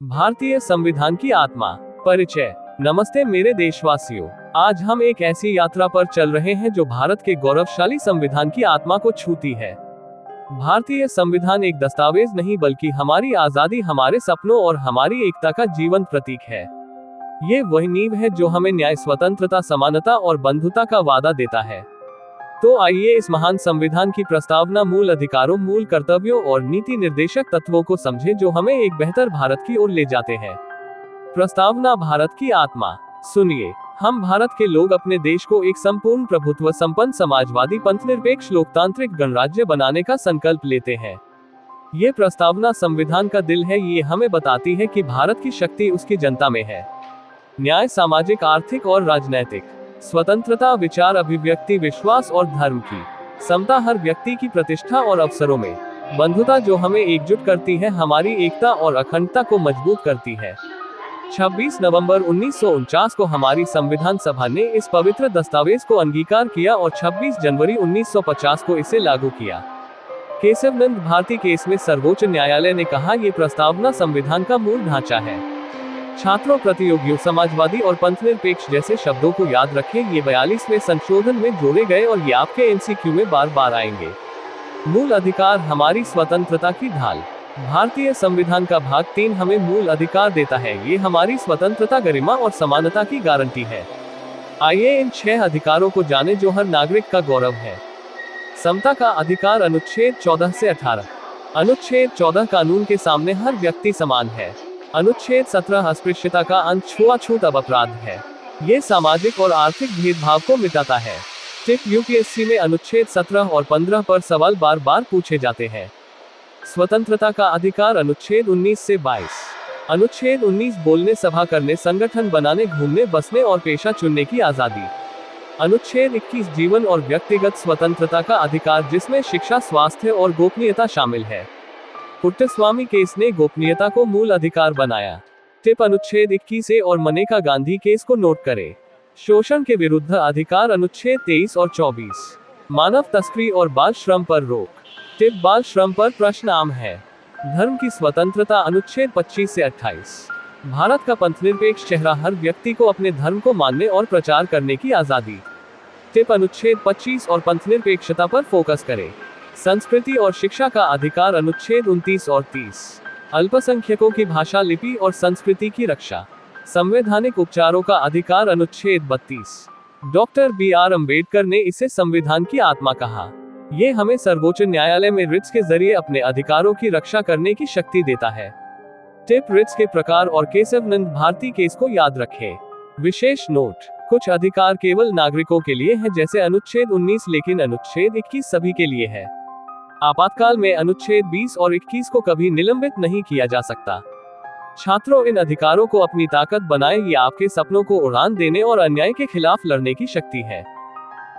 भारतीय संविधान की आत्मा। परिचय। नमस्ते मेरे देशवासियों, आज हम एक ऐसी यात्रा पर चल रहे हैं जो भारत के गौरवशाली संविधान की आत्मा को छूती है। भारतीय संविधान एक दस्तावेज नहीं बल्कि हमारी आजादी, हमारे सपनों और हमारी एकता का जीवंत प्रतीक है। ये वही नींव है जो हमें न्याय, स्वतंत्रता, समानता और बंधुता का वादा देता है। तो आइए इस महान संविधान की प्रस्तावना, मूल अधिकारों, मूल कर्तव्यों और नीति निर्देशक तत्वों को समझें जो हमें एक बेहतर भारत की ओर ले जाते हैं। प्रस्तावना, भारत की आत्मा। सुनिए, हम भारत के लोग अपने देश को एक संपूर्ण प्रभुत्व संपन्न, समाजवादी, पंथनिरपेक्ष, लोकतांत्रिक गणराज्य बनाने का संकल्प लेते हैं। ये प्रस्तावना संविधान का दिल है। ये हमें बताती है कि भारत की शक्ति उसकी जनता में है। न्याय, सामाजिक, आर्थिक और राजनैतिक स्वतंत्रता, विचार अभिव्यक्ति, विश्वास और धर्म की समता, हर व्यक्ति की प्रतिष्ठा और अवसरों में बंधुता जो हमें एकजुट करती है, हमारी एकता और अखंडता को मजबूत करती है। 26 नवंबर 1949 को हमारी संविधान सभा ने इस पवित्र दस्तावेज को अंगीकार किया और 26 जनवरी 1950 को इसे लागू किया। केशवनंद भारती केस में सर्वोच्च न्यायालय ने कहा, ये प्रस्तावना संविधान का मूल ढांचा है। छात्रों, प्रतियोगियों, समाजवादी और पंथनिरपेक्ष जैसे शब्दों को याद रखें। ये 42वें संशोधन में जोड़े गए और ये आपके एमसीक्यू में बार बार आएंगे। मूल अधिकार, हमारी स्वतंत्रता की ढाल। भारतीय संविधान का भाग 3 हमें मूल अधिकार देता है। ये हमारी स्वतंत्रता, गरिमा और समानता की गारंटी है। आइए इन 6 अधिकारों को जानें जो हर नागरिक का गौरव है। समता का अधिकार, अनुच्छेद 14 से 18। अनुच्छेद 14, कानून के सामने हर व्यक्ति समान है। अनुच्छेद 17, अस्पृश्यता का अंत, छुआछूत अब अपराध है। ये सामाजिक और आर्थिक भेदभाव को मिटाता है। टिप यूपीएससी में अनुच्छेद 17 और 15 पर सवाल बार बार पूछे जाते हैं। स्वतंत्रता का अधिकार, अनुच्छेद 19 से 22। अनुच्छेद 19, बोलने, सभा करने, संगठन बनाने, घूमने, बसने और पेशा चुनने की आजादी। अनुच्छेद 21, जीवन और व्यक्तिगत स्वतंत्रता का अधिकार, जिसमें शिक्षा, स्वास्थ्य और गोपनीयता शामिल है। पुट्टस्वामी केस ने गोपनीयता को मूल अधिकार बनाया। टिप अनुच्छेद 21 और मनेका गांधी केस को नोट करें। शोषण के विरुद्ध अधिकार, अनुच्छेद 23 और 24। मानव तस्करी और बाल श्रम पर रोक। टिप बाल श्रम पर प्रश्न आम है। धर्म की स्वतंत्रता, अनुच्छेद 25 से 28। भारत का पंथनिरपेक्ष चेहरा, हर व्यक्ति को अपने धर्म को मानने और प्रचार करने की आजादी। टिप अनुच्छेद 25 और पंथनिरपेक्षता पर फोकस करें। संस्कृति और शिक्षा का अधिकार, अनुच्छेद 29 और 30। अल्पसंख्यकों की भाषा, लिपि और संस्कृति की रक्षा। संवैधानिक उपचारों का अधिकार, अनुच्छेद 32। Doctor B R. अम्बेडकर ने इसे संविधान की आत्मा कहा। ये हमें सर्वोच्च न्यायालय में रिट्स के जरिए अपने अधिकारों की रक्षा करने की शक्ति देता है। टिप रिट्स के प्रकार और केशवनंद भारती केस को याद रखें। विशेष नोट, कुछ अधिकार केवल नागरिकों के लिए हैं, जैसे अनुच्छेद 19, लेकिन अनुच्छेद 21 सभी के लिए है। आपातकाल में अनुच्छेद 20 और 21 को कभी निलंबित नहीं किया जा सकता। छात्रों, इन अधिकारों को अपनी ताकत बनाएं। ये आपके सपनों को उड़ान देने और अन्याय के खिलाफ लड़ने की शक्ति है।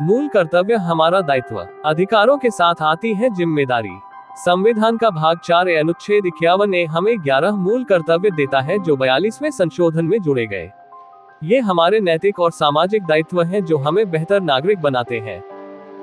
मूल कर्तव्य, हमारा दायित्व। अधिकारों के साथ आती है जिम्मेदारी। संविधान का भाग 4 अनुच्छेद 51 हमें 11 मूल कर्तव्य देता है जो 42वें संशोधन में जुड़े गए। ये हमारे नैतिक और सामाजिक दायित्व हैं जो हमें बेहतर नागरिक बनाते हैं।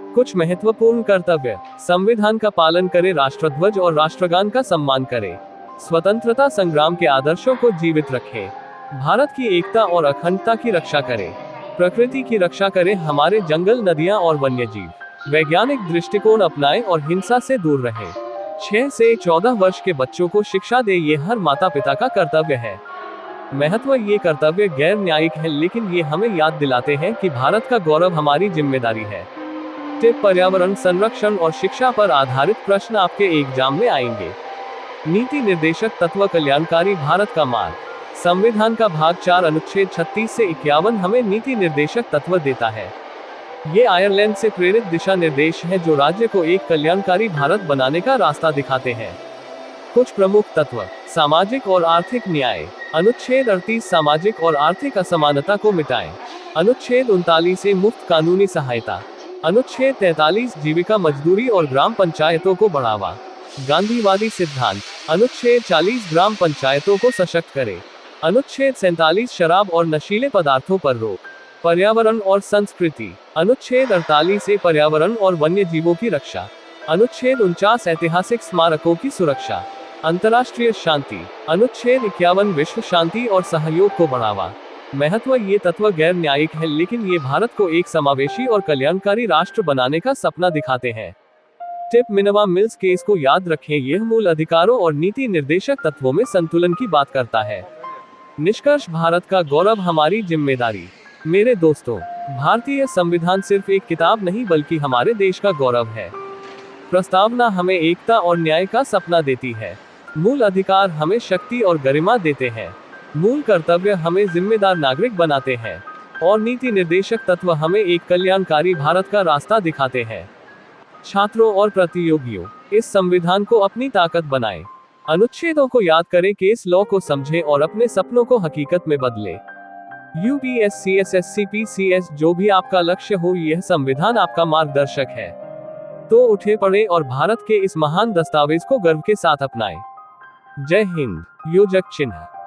कुछ महत्वपूर्ण कर्तव्य, संविधान का पालन करें, राष्ट्रध्वज और राष्ट्रगान का सम्मान करें, स्वतंत्रता संग्राम के आदर्शों को जीवित रखें, भारत की एकता और अखंडता की रक्षा करें, प्रकृति की रक्षा करें, हमारे जंगल, नदियां और वन्यजीव, वैज्ञानिक दृष्टिकोण अपनाएं और हिंसा से दूर रहें। 6 से 14 वर्ष के बच्चों को शिक्षा दें, ये हर माता पिता का कर्तव्य है। महत्व, ये कर्तव्य गैर न्यायिक है, लेकिन ये हमें याद दिलाते हैं कि भारत का गौरव हमारी जिम्मेदारी है। टिप पर्यावरण संरक्षण और शिक्षा पर आधारित प्रश्न आपके एग्जाम में आएंगे। नीति निर्देशक तत्व, कल्याणकारी भारत का मार्ग। संविधान का भाग 4 अनुच्छेद 36 से 51 हमें नीति निर्देशक तत्व देता है। ये आयरलैंड से प्रेरित दिशा निर्देश हैं जो राज्य को एक कल्याणकारी भारत बनाने का रास्ता दिखाते हैं। कुछ प्रमुख तत्व, सामाजिक और आर्थिक न्याय। अनुच्छेद 38, सामाजिक और आर्थिक असमानता को मिटाएं। अनुच्छेद 39 से मुफ्त कानूनी सहायता। अनुच्छेद 43, जीविका, मजदूरी और ग्राम पंचायतों को बढ़ावा। गांधीवादी सिद्धांत। अनुच्छेद 40, ग्राम पंचायतों को सशक्त करें। अनुच्छेद 47, शराब और नशीले पदार्थों पर रोक। पर्यावरण और संस्कृति। अनुच्छेद 48 से पर्यावरण और वन्य जीवों की रक्षा। अनुच्छेद 49, ऐतिहासिक स्मारकों की सुरक्षा। अंतर्राष्ट्रीय शांति। अनुच्छेद 51 विश्व शांति और सहयोग को बढ़ावा। महत्व। ये तत्व गैर न्यायिक है, लेकिन ये भारत को एक समावेशी और कल्याणकारी राष्ट्र बनाने का सपना दिखाते हैं। टिप। मिनवा मिल्स केस को याद रखें, यह मूल अधिकारों और नीति निर्देशक तत्वों में संतुलन की बात करता है। निष्कर्ष। भारत का गौरव, हमारी जिम्मेदारी। मेरे दोस्तों, भारतीय संविधान सिर्फ एक किताब नहीं बल्कि हमारे देश का गौरव है। प्रस्तावना हमें एकता और न्याय का सपना देती है। मूल अधिकार हमें शक्ति और गरिमा देते हैं। मूल कर्तव्य हमें जिम्मेदार नागरिक बनाते हैं। और नीति निर्देशक तत्व हमें एक कल्याणकारी भारत का रास्ता दिखाते हैं। छात्रों और प्रतियोगियों, इस संविधान को अपनी ताकत बनाएं। अनुच्छेदों को याद करें, केस लॉ को समझें और अपने सपनों को हकीकत में बदलें। यूपीएससी, एसएससी, पीसीएस, जो भी आपका लक्ष्य हो, यह संविधान आपका मार्गदर्शक है। तो उठे पड़े और भारत के इस महान दस्तावेज को गर्व के साथ अपनाएं। जय हिंद। योजक चिन्ह।